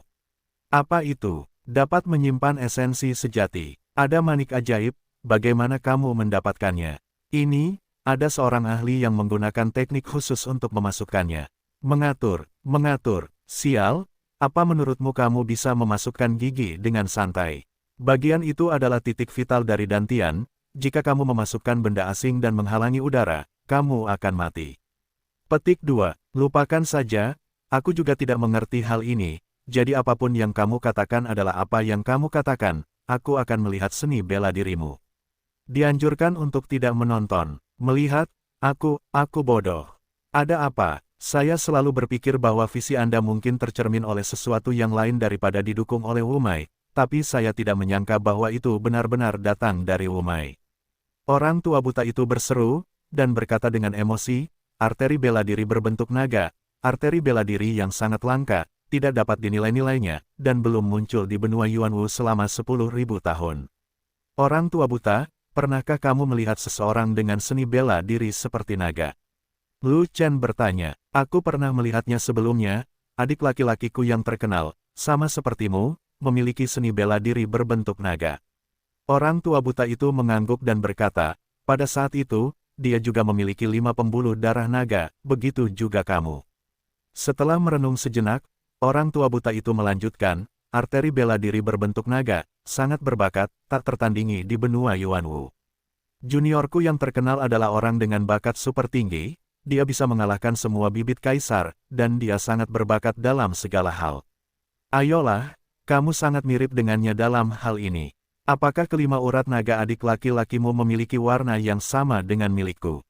Apa itu? Dapat menyimpan esensi sejati. Ada manik ajaib, bagaimana kamu mendapatkannya? Ini, ada seorang ahli yang menggunakan teknik khusus untuk memasukkannya. Mengatur, sial, apa menurutmu kamu bisa memasukkan gigi dengan santai? Bagian itu adalah titik vital dari dantian. Jika kamu memasukkan benda asing dan menghalangi udara, kamu akan mati. Petik 2. Lupakan saja, aku juga tidak mengerti hal ini, jadi apapun yang kamu katakan adalah apa yang kamu katakan, aku akan melihat seni bela dirimu. Dianjurkan untuk tidak menonton, melihat, aku bodoh. Ada apa? Saya selalu berpikir bahwa visi Anda mungkin tercermin oleh sesuatu yang lain daripada didukung oleh Wumai, tapi saya tidak menyangka bahwa itu benar-benar datang dari Wumai. Orang tua buta itu berseru, dan berkata dengan emosi, arteri bela diri berbentuk naga, arteri bela diri yang sangat langka, tidak dapat dinilai-nilainya, dan belum muncul di benua Yuanwu selama 10.000 tahun. Orang tua buta, pernahkah kamu melihat seseorang dengan seni bela diri seperti naga? Lu Chen bertanya, aku pernah melihatnya sebelumnya, adik laki-lakiku yang terkenal, sama sepertimu, memiliki seni bela diri berbentuk naga. Orang tua buta itu mengangguk dan berkata, pada saat itu, dia juga memiliki 5 pembuluh darah naga, begitu juga kamu. Setelah merenung sejenak, orang tua buta itu melanjutkan, arteri bela diri berbentuk naga, sangat berbakat, tak tertandingi di benua Yuanwu. Juniorku yang terkenal adalah orang dengan bakat super tinggi, dia bisa mengalahkan semua bibit kaisar, dan dia sangat berbakat dalam segala hal. Ayolah, kamu sangat mirip dengannya dalam hal ini. Apakah kelima urat naga adik laki-lakimu memiliki warna yang sama dengan milikku?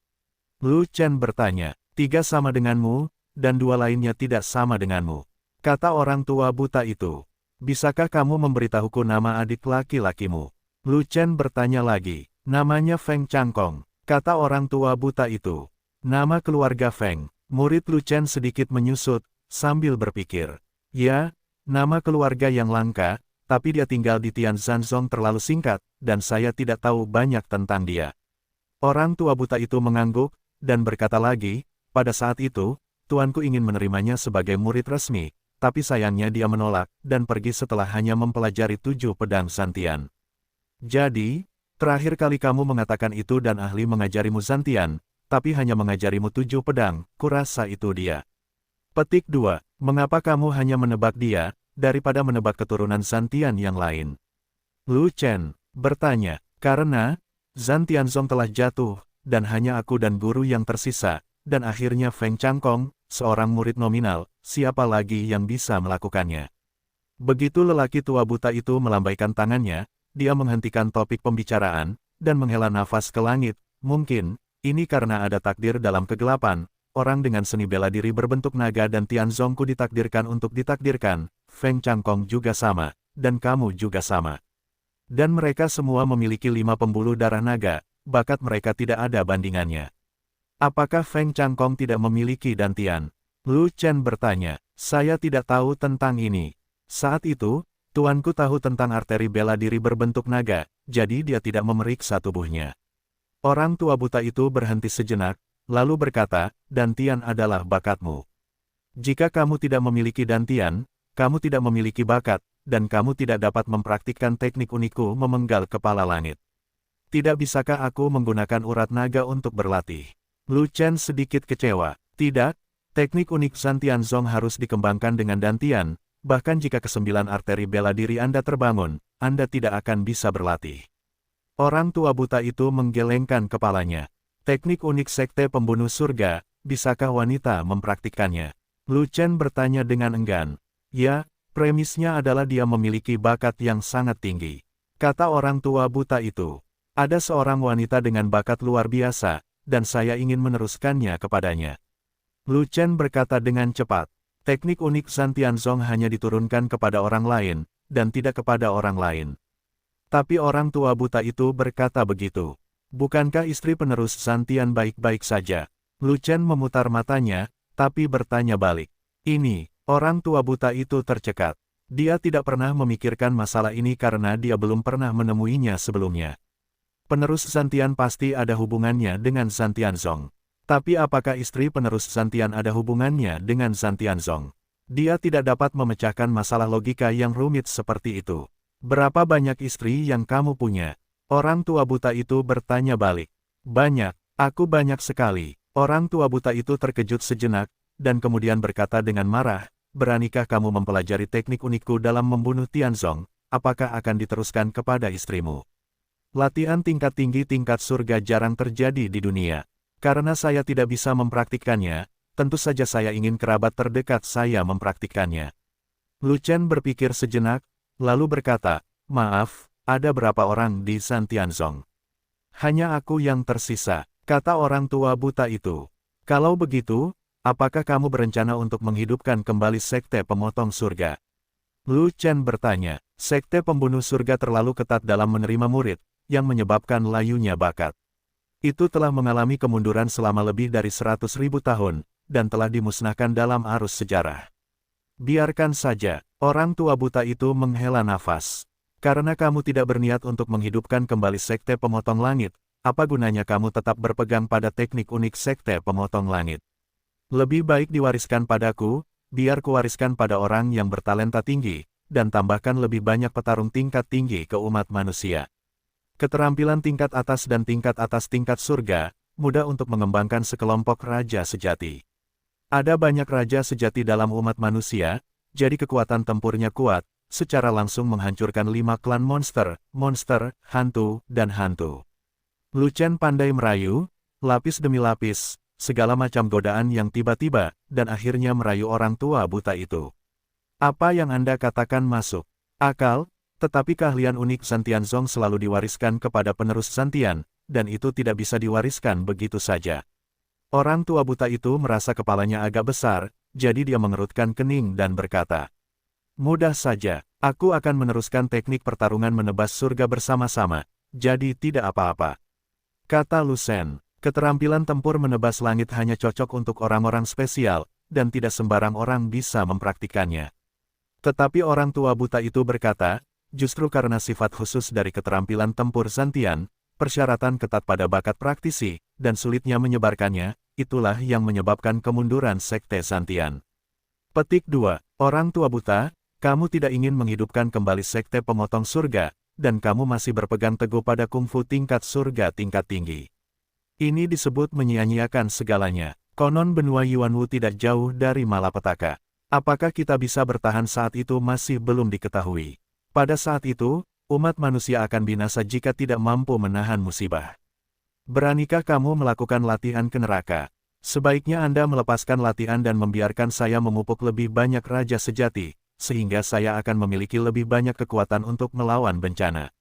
Lu Chen bertanya, 3 sama denganmu, dan 2 lainnya tidak sama denganmu. Kata orang tua buta itu, bisakah kamu memberitahuku nama adik laki-lakimu? Lu Chen bertanya lagi, namanya Feng Changkong. Kata orang tua buta itu, nama keluarga Feng. Murid Lu Chen sedikit menyusut, sambil berpikir, ya, nama keluarga yang langka, tapi dia tinggal di Tianzhanzong terlalu singkat, dan saya tidak tahu banyak tentang dia. Orang tua buta itu mengangguk, dan berkata lagi, pada saat itu, tuanku ingin menerimanya sebagai murid resmi, tapi sayangnya dia menolak, dan pergi setelah hanya mempelajari 7 pedang Zantian. Jadi, terakhir kali kamu mengatakan itu dan ahli mengajarimu Zantian, tapi hanya mengajarimu 7 pedang, kurasa itu dia. Petik 2. Mengapa kamu hanya menebak dia, daripada menebak keturunan Zantian yang lain? Lu Chen bertanya, karena Zantianzong telah jatuh, dan hanya aku dan guru yang tersisa, dan akhirnya Feng Changkong, seorang murid nominal, siapa lagi yang bisa melakukannya? Begitu lelaki tua buta itu melambaikan tangannya, dia menghentikan topik pembicaraan, dan menghela nafas ke langit. Mungkin, ini karena ada takdir dalam kegelapan, orang dengan seni bela diri berbentuk naga dan Tianzongku ditakdirkan untuk ditakdirkan, Feng Changkong juga sama, dan kamu juga sama. Dan mereka semua memiliki 5 pembuluh darah naga, bakat mereka tidak ada bandingannya. Apakah Feng Changkong tidak memiliki dantian? Lu Chen bertanya, saya tidak tahu tentang ini. Saat itu, tuanku tahu tentang arteri bela diri berbentuk naga, jadi dia tidak memeriksa tubuhnya. Orang tua buta itu berhenti sejenak, lalu berkata, dantian adalah bakatmu. Jika kamu tidak memiliki dantian, kamu tidak memiliki bakat, dan kamu tidak dapat mempraktikkan teknik unikku memenggal kepala langit. Tidak bisakah aku menggunakan urat naga untuk berlatih? Lu Chen sedikit kecewa. Tidak, teknik unik Zantianzong harus dikembangkan dengan dantian, bahkan jika ke-9 arteri bela diri Anda terbangun, Anda tidak akan bisa berlatih. Orang tua buta itu menggelengkan kepalanya. Teknik unik sekte pembunuh surga, bisakah wanita mempraktikkannya? Lu Chen bertanya dengan enggan. Ya, premisnya adalah dia memiliki bakat yang sangat tinggi. Kata orang tua buta itu, ada seorang wanita dengan bakat luar biasa, dan saya ingin meneruskannya kepadanya. Lu Chen berkata dengan cepat, teknik unik Zantianzong hanya diturunkan kepada orang lain, dan tidak kepada orang lain. Tapi orang tua buta itu berkata begitu. Bukankah istri penerus Zantian baik-baik saja? Lu Chen memutar matanya, tapi bertanya balik. Ini, orang tua buta itu tercekat. Dia tidak pernah memikirkan masalah ini karena dia belum pernah menemuinya sebelumnya. Penerus Zantian pasti ada hubungannya dengan Zantianzong. Tapi apakah istri penerus Zantian ada hubungannya dengan Zantianzong? Dia tidak dapat memecahkan masalah logika yang rumit seperti itu. Berapa banyak istri yang kamu punya? Orang tua buta itu bertanya balik. Banyak, aku banyak sekali. Orang tua buta itu terkejut sejenak, dan kemudian berkata dengan marah, beranikah kamu mempelajari teknik unikku dalam membunuh Tianzong? Apakah akan diteruskan kepada istrimu? Latihan tingkat tinggi tingkat surga jarang terjadi di dunia. Karena saya tidak bisa mempraktikkannya, tentu saja saya ingin kerabat terdekat saya mempraktikkannya. Lu Chen berpikir sejenak, lalu berkata, maaf, ada berapa orang di Zantianzong? Hanya aku yang tersisa, kata orang tua buta itu. Kalau begitu, apakah kamu berencana untuk menghidupkan kembali sekte pemotong surga? Lu Chen bertanya, sekte pembunuh surga terlalu ketat dalam menerima murid, yang menyebabkan layunya bakat. Itu telah mengalami kemunduran selama lebih dari 100.000 tahun, dan telah dimusnahkan dalam arus sejarah. Biarkan saja. Orang tua buta itu menghela nafas. Karena kamu tidak berniat untuk menghidupkan kembali Sekte Pemotong Langit, apa gunanya kamu tetap berpegang pada teknik unik Sekte Pemotong Langit? Lebih baik diwariskan padaku, biar kuwariskan pada orang yang bertalenta tinggi, dan tambahkan lebih banyak petarung tingkat tinggi ke umat manusia. Keterampilan tingkat atas dan tingkat atas tingkat surga, mudah untuk mengembangkan sekelompok raja sejati. Ada banyak raja sejati dalam umat manusia, jadi kekuatan tempurnya kuat, secara langsung menghancurkan 5 klan monster, hantu, dan hantu. Lu Chen pandai merayu, lapis demi lapis, segala macam godaan yang tiba-tiba, dan akhirnya merayu orang tua buta itu. Apa yang Anda katakan masuk akal, tetapi keahlian unik Santian Zong selalu diwariskan kepada penerus Santian, dan itu tidak bisa diwariskan begitu saja. Orang tua buta itu merasa kepalanya agak besar, jadi dia mengerutkan kening dan berkata, "Mudah saja, aku akan meneruskan teknik pertarungan menebas surga bersama-sama, jadi tidak apa-apa." Kata Lu Shen, keterampilan tempur menebas langit hanya cocok untuk orang-orang spesial, dan tidak sembarang orang bisa mempraktikannya. Tetapi orang tua buta itu berkata, justru karena sifat khusus dari keterampilan tempur Santian, persyaratan ketat pada bakat praktisi, dan sulitnya menyebarkannya, itulah yang menyebabkan kemunduran Sekte Santian. Petik 2. Orang tua buta, kamu tidak ingin menghidupkan kembali Sekte Pemotong Surga, dan kamu masih berpegang teguh pada kungfu tingkat surga tingkat tinggi. Ini disebut menyia-nyiakan segalanya. Konon benua Yuanwu tidak jauh dari malapetaka. Apakah kita bisa bertahan saat itu masih belum diketahui. Pada saat itu, umat manusia akan binasa jika tidak mampu menahan musibah. Beranikah kamu melakukan latihan ke neraka? Sebaiknya Anda melepaskan latihan dan membiarkan saya memupuk lebih banyak raja sejati, sehingga saya akan memiliki lebih banyak kekuatan untuk melawan bencana.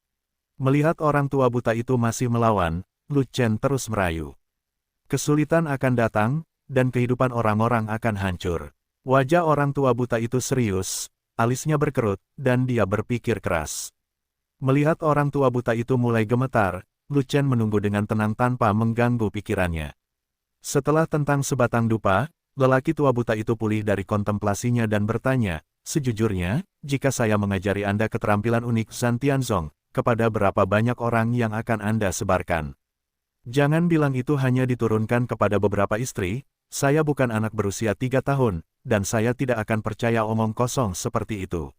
Melihat orang tua buta itu masih melawan, Lu Chen terus merayu. Kesulitan akan datang, dan kehidupan orang-orang akan hancur. Wajah orang tua buta itu serius, alisnya berkerut, dan dia berpikir keras. Melihat orang tua buta itu mulai gemetar, Lu Chen menunggu dengan tenang tanpa mengganggu pikirannya. Setelah tentang sebatang dupa, lelaki tua buta itu pulih dari kontemplasinya dan bertanya, "Sejujurnya, jika saya mengajari Anda keterampilan unik Santian Zong, kepada berapa banyak orang yang akan Anda sebarkan? Jangan bilang itu hanya diturunkan kepada beberapa istri, saya bukan anak berusia 3 tahun, dan saya tidak akan percaya omong kosong seperti itu."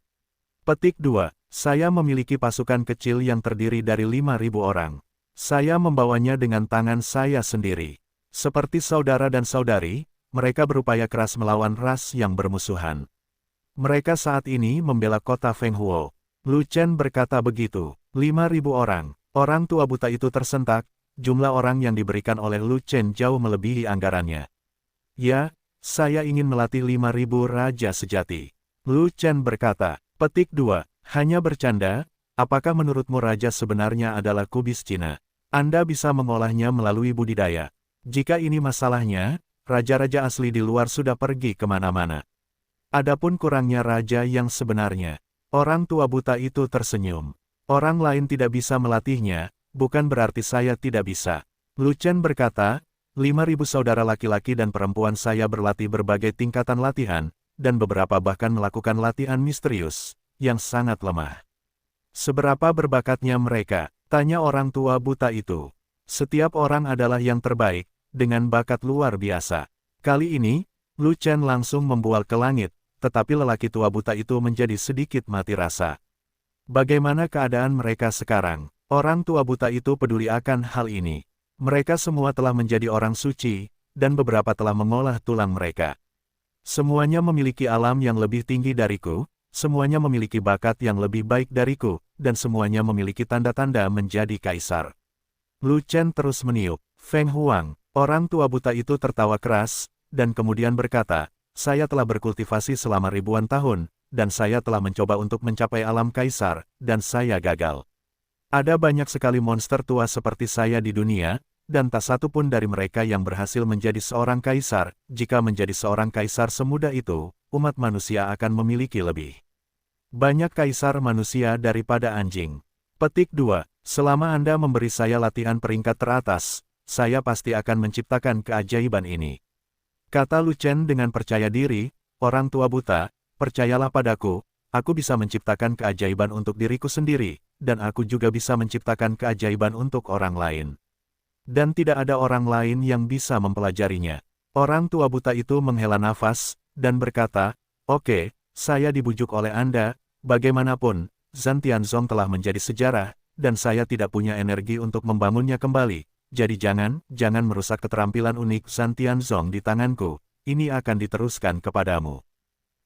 Petik 2. Saya memiliki pasukan kecil yang terdiri dari 5.000 orang. Saya membawanya dengan tangan saya sendiri. Seperti saudara dan saudari, mereka berupaya keras melawan ras yang bermusuhan. Mereka saat ini membela kota Fenghuo. Lu Chen berkata begitu. 5.000 orang. Orang tua buta itu tersentak, jumlah orang yang diberikan oleh Lu Chen jauh melebihi anggarannya. "Ya, saya ingin melatih 5.000 raja sejati." Lu Chen berkata. Petik 2. Hanya bercanda, apakah menurutmu raja sebenarnya adalah kubis Cina? Anda bisa mengolahnya melalui budidaya. Jika ini masalahnya, raja-raja asli di luar sudah pergi kemana-mana. Adapun kurangnya raja yang sebenarnya. Orang tua buta itu tersenyum. Orang lain tidak bisa melatihnya, bukan berarti saya tidak bisa. Lu Chen berkata, 5.000 saudara laki-laki dan perempuan saya berlatih berbagai tingkatan latihan, dan beberapa bahkan melakukan latihan misterius, yang sangat lemah. Seberapa berbakatnya mereka? Tanya orang tua buta itu. Setiap orang adalah yang terbaik, dengan bakat luar biasa. Kali ini, Lu Chen langsung membual ke langit, tetapi lelaki tua buta itu menjadi sedikit mati rasa. Bagaimana keadaan mereka sekarang? Orang tua buta itu peduli akan hal ini. Mereka semua telah menjadi orang suci, dan beberapa telah mengolah tulang mereka. Semuanya memiliki alam yang lebih tinggi dariku, semuanya memiliki bakat yang lebih baik dariku, dan semuanya memiliki tanda-tanda menjadi kaisar. Lu Chen terus meniup. Feng Huang, orang tua buta itu tertawa keras, dan kemudian berkata, "Saya telah berkultivasi selama ribuan tahun, dan saya telah mencoba untuk mencapai alam kaisar, dan saya gagal. Ada banyak sekali monster tua seperti saya di dunia, dan tak satu pun dari mereka yang berhasil menjadi seorang kaisar. Jika menjadi seorang kaisar semudah itu, umat manusia akan memiliki lebih banyak kaisar manusia daripada anjing." Petik 2. Selama Anda memberi saya latihan peringkat teratas, saya pasti akan menciptakan keajaiban ini. Kata Lu Chen dengan percaya diri, orang tua buta, percayalah padaku, aku bisa menciptakan keajaiban untuk diriku sendiri, dan aku juga bisa menciptakan keajaiban untuk orang lain. Dan tidak ada orang lain yang bisa mempelajarinya. Orang tua buta itu menghela nafas, dan berkata, "Oke, saya dibujuk oleh Anda, bagaimanapun, Zhan Tianzong telah menjadi sejarah, dan saya tidak punya energi untuk membangunnya kembali. Jadi jangan merusak keterampilan unik Zhan Tianzong di tanganku, ini akan diteruskan kepadamu."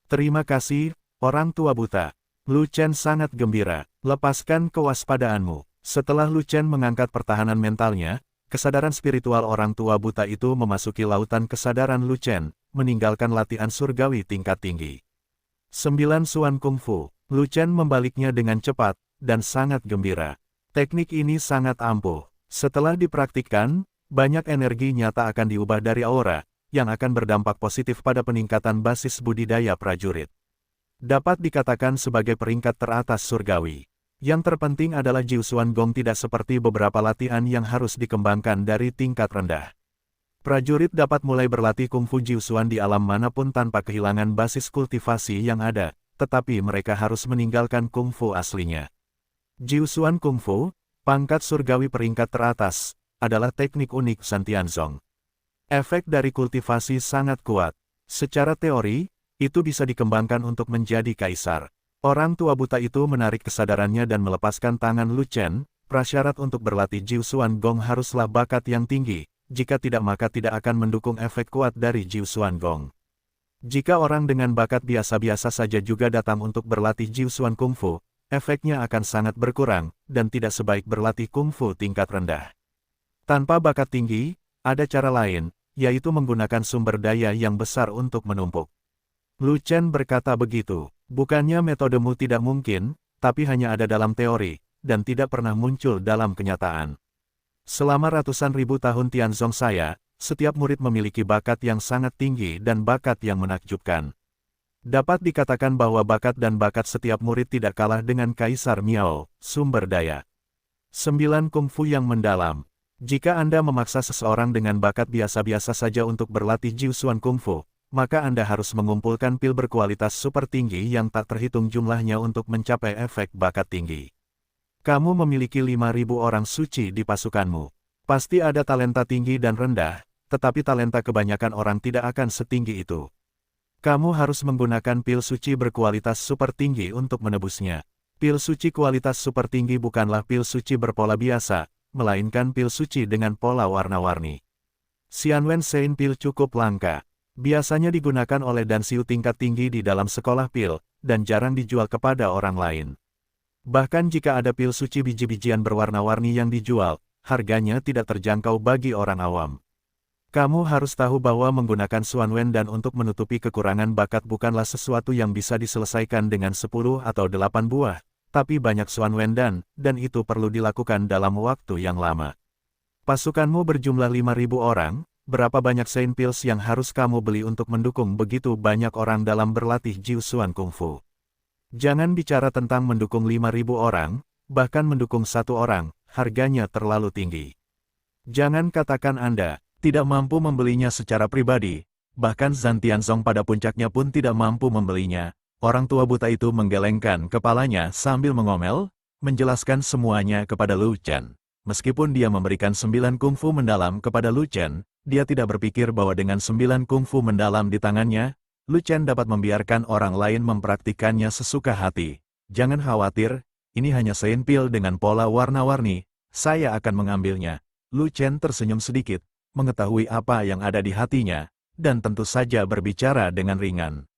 "Terima kasih, orang tua buta." Lu Chen sangat gembira. "Lepaskan kewaspadaanmu." Setelah Lu Chen mengangkat pertahanan mentalnya, kesadaran spiritual orang tua buta itu memasuki lautan kesadaran Lu Chen, meninggalkan latihan surgawi tingkat tinggi. 9 Suan Kungfu. Lu Chen membaliknya dengan cepat, dan sangat gembira. Teknik ini sangat ampuh. Setelah dipraktikkan, banyak energi nyata akan diubah dari aura, yang akan berdampak positif pada peningkatan basis budidaya prajurit. Dapat dikatakan sebagai peringkat teratas surgawi. Yang terpenting adalah Jiu Xuan Gong tidak seperti beberapa latihan yang harus dikembangkan dari tingkat rendah. Prajurit dapat mulai berlatih kungfu Jiu Xuan di alam manapun tanpa kehilangan basis kultivasi yang ada, tetapi mereka harus meninggalkan kungfu aslinya. Jiu Xuan Kungfu, pangkat surgawi peringkat teratas, adalah teknik unik Zhan Tianzong. Efek dari kultivasi sangat kuat. Secara teori, itu bisa dikembangkan untuk menjadi kaisar. Orang tua buta itu menarik kesadarannya dan melepaskan tangan Lu Chen. Prasyarat untuk berlatih Jiu Xuan Gong haruslah bakat yang tinggi, jika tidak maka tidak akan mendukung efek kuat dari Jiu Xuan Gong. Jika orang dengan bakat biasa-biasa saja juga datang untuk berlatih Jiu Xuan Kungfu, efeknya akan sangat berkurang, dan tidak sebaik berlatih kungfu tingkat rendah. Tanpa bakat tinggi, ada cara lain, yaitu menggunakan sumber daya yang besar untuk menumpuk. Lu Chen berkata begitu, bukannya metodemu tidak mungkin, tapi hanya ada dalam teori, dan tidak pernah muncul dalam kenyataan. Selama ratusan ribu tahun Tianzong saya, setiap murid memiliki bakat yang sangat tinggi dan bakat yang menakjubkan. Dapat dikatakan bahwa bakat dan bakat setiap murid tidak kalah dengan Kaisar Miao, sumber daya. 9 Kungfu yang mendalam. Jika Anda memaksa seseorang dengan bakat biasa-biasa saja untuk berlatih Jiu Xuan Kungfu, maka Anda harus mengumpulkan pil berkualitas super tinggi yang tak terhitung jumlahnya untuk mencapai efek bakat tinggi. Kamu memiliki 5.000 orang suci di pasukanmu. Pasti ada talenta tinggi dan rendah, tetapi talenta kebanyakan orang tidak akan setinggi itu. Kamu harus menggunakan pil suci berkualitas super tinggi untuk menebusnya. Pil suci kualitas super tinggi bukanlah pil suci berpola biasa, melainkan pil suci dengan pola warna-warni. Xianwen Sein pil cukup langka. Biasanya digunakan oleh dansiu tingkat tinggi di dalam sekolah pil, dan jarang dijual kepada orang lain. Bahkan jika ada pil suci biji-bijian berwarna-warni yang dijual, harganya tidak terjangkau bagi orang awam. Kamu harus tahu bahwa menggunakan Xuanwen dan untuk menutupi kekurangan bakat bukanlah sesuatu yang bisa diselesaikan dengan 10 atau 8 buah, tapi banyak Xuanwen dan itu perlu dilakukan dalam waktu yang lama. Pasukanmu berjumlah 5.000 orang, berapa banyak Saint Pills yang harus kamu beli untuk mendukung begitu banyak orang dalam berlatih Jiu Xuan Kungfu? Jangan bicara tentang mendukung 5.000 orang, bahkan mendukung 1 orang, harganya terlalu tinggi. Jangan katakan Anda tidak mampu membelinya secara pribadi, bahkan Zhan Tianzong pada puncaknya pun tidak mampu membelinya. Orang tua buta itu menggelengkan kepalanya sambil mengomel, menjelaskan semuanya kepada Lu Chen. Meskipun dia memberikan 9 kungfu mendalam kepada Lu Chen, dia tidak berpikir bahwa dengan 9 kungfu mendalam di tangannya, Lu Chen dapat membiarkan orang lain mempraktikannya sesuka hati. Jangan khawatir, ini hanya Saint Pill dengan pola warna-warni, saya akan mengambilnya. Lu Chen tersenyum sedikit, mengetahui apa yang ada di hatinya, dan tentu saja berbicara dengan ringan.